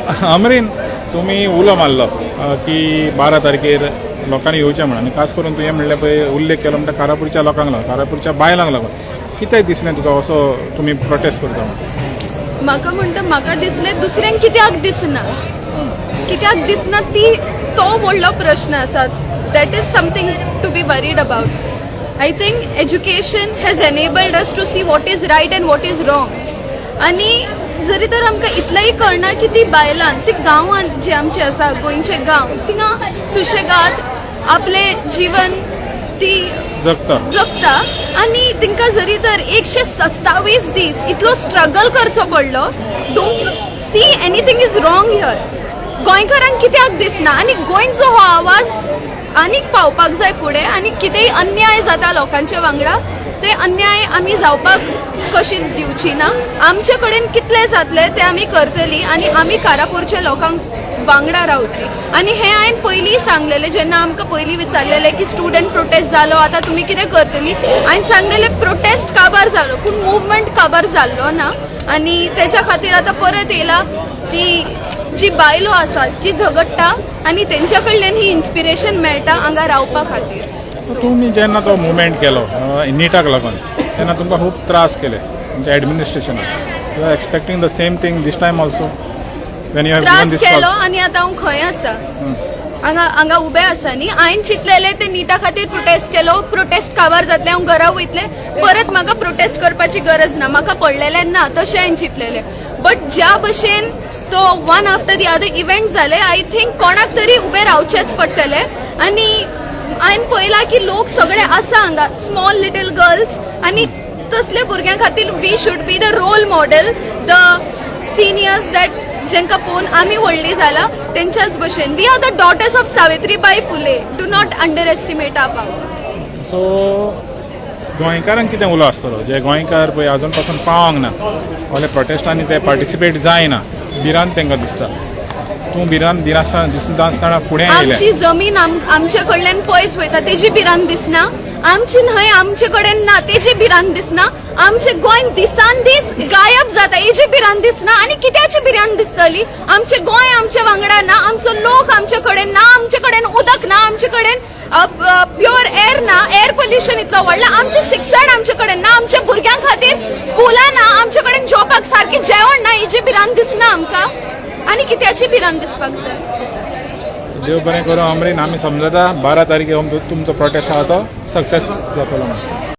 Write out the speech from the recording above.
अमरीन तुम्ही उलो मारलो की 12 तारखेर लोकांनी येवचें म्हणून आनी खास करून तुवें म्हणलें पळय उल्लेख केलो म्हणटा कारापूरच्या लोकांक लागून कारापूरच्या बायलांक लागून कितें दिसलें तुका असो तुमी प्रोटेस्ट करता म्हणून? म्हाका दिसलें दुसऱ्यांक कित्याक दिसना ती तो व्हडलो प्रश्न आसा. That is something to be worried about. I think education has enabled us to see what is right and what is wrong. आनी जरी तर आमकां इतलेंय कळना की ती बायलां ती गांवांत जे आमचे आसा गोंयचे गांव थिंगा सुशेगाद आपले जीवन ती जगता आनी तिंका जरी तर 127 दीस इतलो स्ट्रगल करचो पडलो. Don't you see anything is wrong here. गोंयकारांक कित्याक दिसना आनी गोंयत जो हो आवाज आनीक पावपाक जाय फुडें आनी कितेंय अन्याय जाता लोकांच्या वांगडा ते अन्याय आमी जावपाक कशीच दिवची ना. आमचे कडेन कितले जातले ते आमी करतली आनी आमी कारापूरच्या लोकांक वांगडा रावतली. आनी हें हांवें पयलीं सांगलेलें जेन्ना आमकां पयलीं विचारलेलें की स्टुडंट प्रोटेस्ट जालो आतां तुमी कितें करतली. हांवें सांगलेलें प्रोटेस्ट काबार जालो पूण मुवमेंट काबार जाल्लो ना. आनी तेच्या खातीर आतां परत येयला की जी बायलो आसात जी झगडटा आनी तेंच्या कडल्यान ही इन्स्पिरेशन मेळटा हांगा रावपा खातीर. तुम्ही जेन्ना तो मुवमेंट केलो नीटाक लागून तेन्ना तुमकां खूब त्रास केले तुमच्या एडमिनिस्ट्रेशनाक. You are expecting the same thing this time also when you have given त्रास दीस केलो आनी आतां हांव खंय आसा हांगा उबें आसा न्ही. हांवें चिंतलेलें ते नीटा खातीर प्रोटेस्ट केलो प्रोटेस्ट काबार जातलें हांव घरा वयतलें परत म्हाका प्रोटेस्ट करपाची गरज ना म्हाका पडलेलें ना तशें हांवें चिंतलेलें. बट ज्या भशेन तो one after the other event जाले आय थिंक कोणाक तरी उबें रावचेंच पडटलें. आनी हांवें पळयलां की लोक सगळे आसा हांगा स्मॉल लिटल गर्ल्स आनी तसले भुरग्यां खातीर we should be the role model the seniors that जेंका पळोवन आमी व्हडलीं जाला तेंच्याच भशेन. We are the daughters of Savitribai Phule. Do not underestimate our power. So गोंयकारांक कितें उलो आसतलो जे गोंयकार पळय आजून पासून पावोंक ना ओले प्रोटेस्टांनी ते पार्टिसिपेट जायना भिरांत तांकां दिसता. तूं भिरांत दिसतना फुडें आयलें. आमची जमीन आमचे कडल्यान पयस वयता तेजी भिरांत दिसना. आमची न्हंय आमचे कडेन ना तेजी भिरांत दिसना. आमचे गोंय दिसान दीस गायब जाता हेजी भिरांत दिसना. आनी कित्याची भिरांत दिसतली. आमचे गोंय आमच्या वांगडा ना आमचो लोक आमचे कडेन ना आमचे कडेन उदक ना आमचे कडेन प्युअर एअर ना एअर पोल्युशन इतलो व्हडला. आमचें शिक्षण आमचे कडेन ना आमच्या भुरग्यां खातीर स्कुलां ना आमचे कडेन जेवपाक सारकें जेवण ना हेजी भिरांत दिसना आमकां. आनी कित्याची भिरांत दिसपाक जाय. देव बरें करूं अमरीन आमी समजता 12 तारखेर तुमचो प्रोटेस्ट आहा तो सक्सेस जातलो म्हणून.